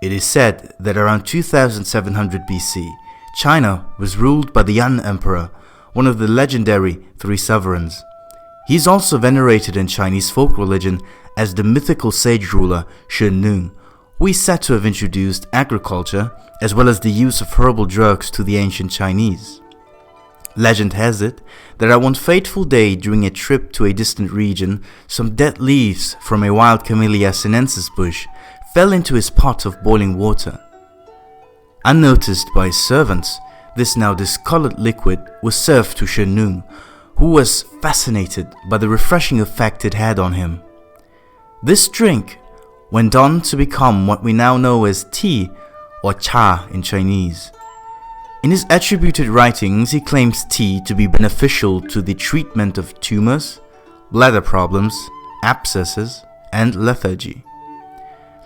It is said that around 2700 BC, China was ruled by the Yan Emperor, one of the legendary three sovereigns. He is also venerated in Chinese folk religion as the mythical sage ruler Chen, who is said to have introduced agriculture as well as the use of herbal drugs to the ancient Chinese. Legend has it that on one fateful day during a trip to a distant region, some dead leaves from a wild Camellia sinensis bush fell into his pot of boiling water. Unnoticed by his servants, this now discolored liquid was served to Chen, who was fascinated by the refreshing effect it had on him. This drink went on to become what we now know as tea or cha in Chinese. In his attributed writings, he claims tea to be beneficial to the treatment of tumors, bladder problems, abscesses, and lethargy.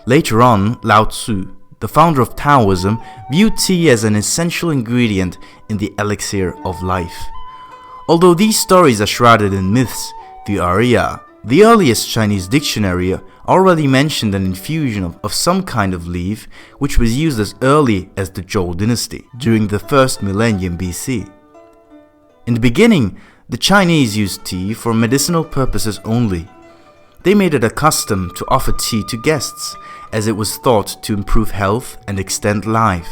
Later on, Lao Tzu, the founder of Taoism, viewed tea as an essential ingredient in the elixir of life. Although these stories are shrouded in myths, the Arya, the earliest Chinese dictionary, already mentioned an infusion of some kind of leaf which was used as early as the Zhou dynasty, during the first millennium BC. In the beginning, the Chinese used tea for medicinal purposes only. They made it a custom to offer tea to guests, as it was thought to improve health and extend life.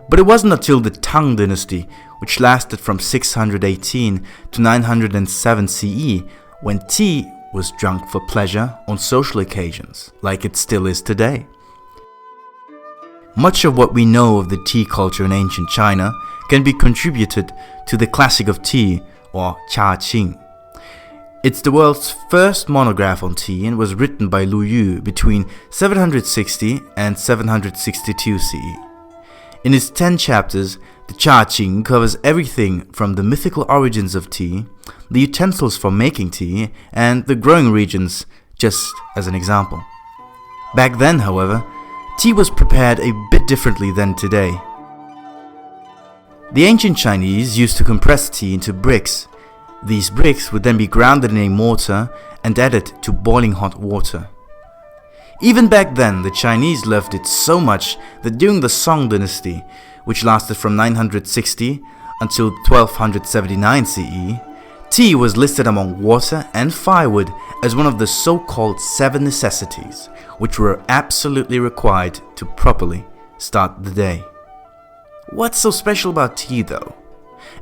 But it wasn't until the Tang dynasty, which lasted from 618 to 907 CE, when tea was drunk for pleasure on social occasions, like it still is today. Much of what we know of the tea culture in ancient China can be contributed to the classic of tea, or Cha Qing. It's the world's first monograph on tea and was written by Lu Yu between 760 and 762 CE. In its 10 chapters, the Cha Qing covers everything from the mythical origins of tea, the utensils for making tea, and the growing regions, just as an example. Back then, however, tea was prepared a bit differently than today. The ancient Chinese used to compress tea into bricks. These bricks would then be grounded in a mortar and added to boiling hot water. Even back then, the Chinese loved it so much that during the Song dynasty, which lasted from 960 until 1279 CE, tea was listed among water and firewood as one of the so-called 7 necessities, which were absolutely required to properly start the day. What's so special about tea though?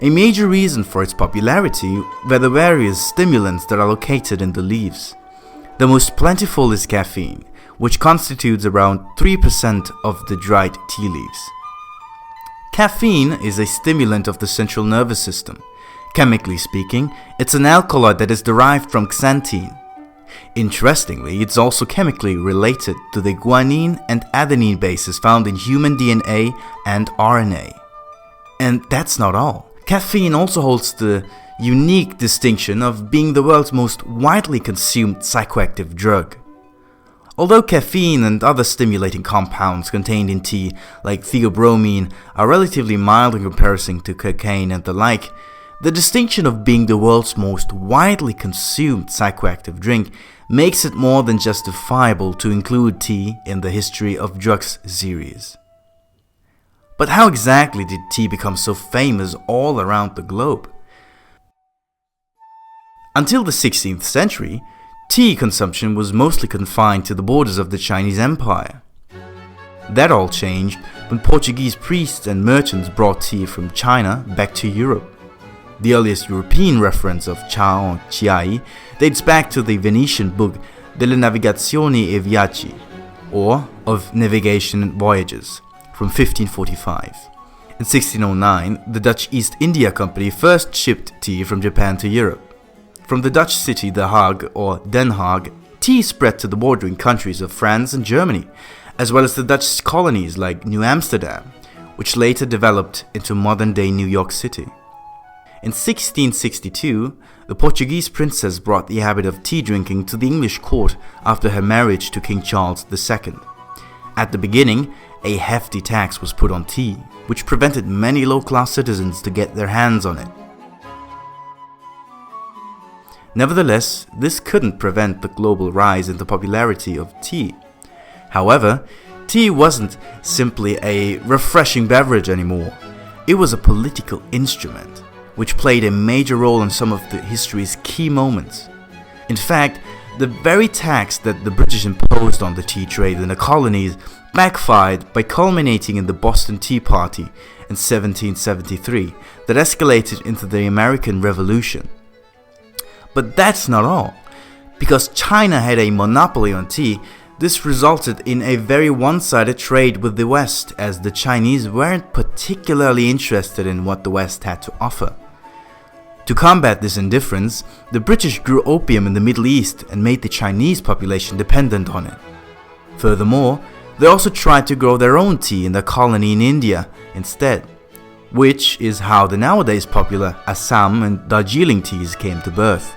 A major reason for its popularity were the various stimulants that are located in the leaves. The most plentiful is caffeine, which constitutes around 3% of the dried tea leaves. Caffeine is a stimulant of the central nervous system. Chemically speaking, it's an alkaloid that is derived from xanthine. Interestingly, it's also chemically related to the guanine and adenine bases found in human DNA and RNA. And that's not all. Caffeine also holds the unique distinction of being the world's most widely consumed psychoactive drug. Although caffeine and other stimulating compounds contained in tea, like theobromine, are relatively mild in comparison to cocaine and the like, the distinction of being the world's most widely consumed psychoactive drink makes it more than justifiable to include tea in the History of Drugs series. But how exactly did tea become so famous all around the globe? Until the 16th century, tea consumption was mostly confined to the borders of the Chinese Empire. That all changed when Portuguese priests and merchants brought tea from China back to Europe. The earliest European reference of Xiao or Chiai dates back to the Venetian book Delle Navigazioni e Viaggi, or of Navigation and Voyages, from 1545. In 1609, the Dutch East India Company first shipped tea from Japan to Europe. From the Dutch city The Hague, or Den Haag, tea spread to the bordering countries of France and Germany, as well as the Dutch colonies like New Amsterdam, which later developed into modern-day New York City. In 1662, the Portuguese princess brought the habit of tea drinking to the English court after her marriage to King Charles II. At the beginning, a hefty tax was put on tea, which prevented many low-class citizens to get their hands on it. Nevertheless, this couldn't prevent the global rise in the popularity of tea. However, tea wasn't simply a refreshing beverage anymore. It was a political instrument, which played a major role in some of the history's key moments. In fact, the very tax that the British imposed on the tea trade in the colonies backfired by culminating in the Boston Tea Party in 1773 that escalated into the American Revolution. But that's not all. Because China had a monopoly on tea, this resulted in a very one-sided trade with the West, as the Chinese weren't particularly interested in what the West had to offer. To combat this indifference, the British grew opium in the Middle East and made the Chinese population dependent on it. Furthermore, they also tried to grow their own tea in their colony in India instead, which is how the nowadays popular Assam and Darjeeling teas came to birth.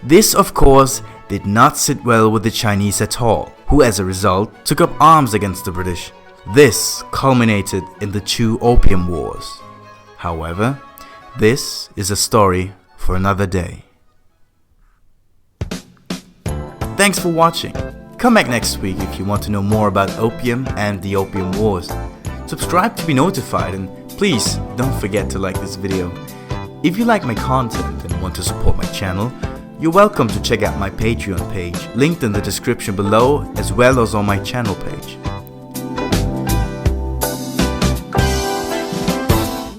This, of course, did not sit well with the Chinese at all, who as a result took up arms against the British. This culminated in the two Opium Wars. However, this is a story for another day. Thanks for watching. Come back next week if you want to know more about opium and the Opium Wars. Subscribe to be notified, and please don't forget to like this video. If you like my content and want to support my channel, you're welcome to check out my Patreon page, linked in the description below, as well as on my channel page.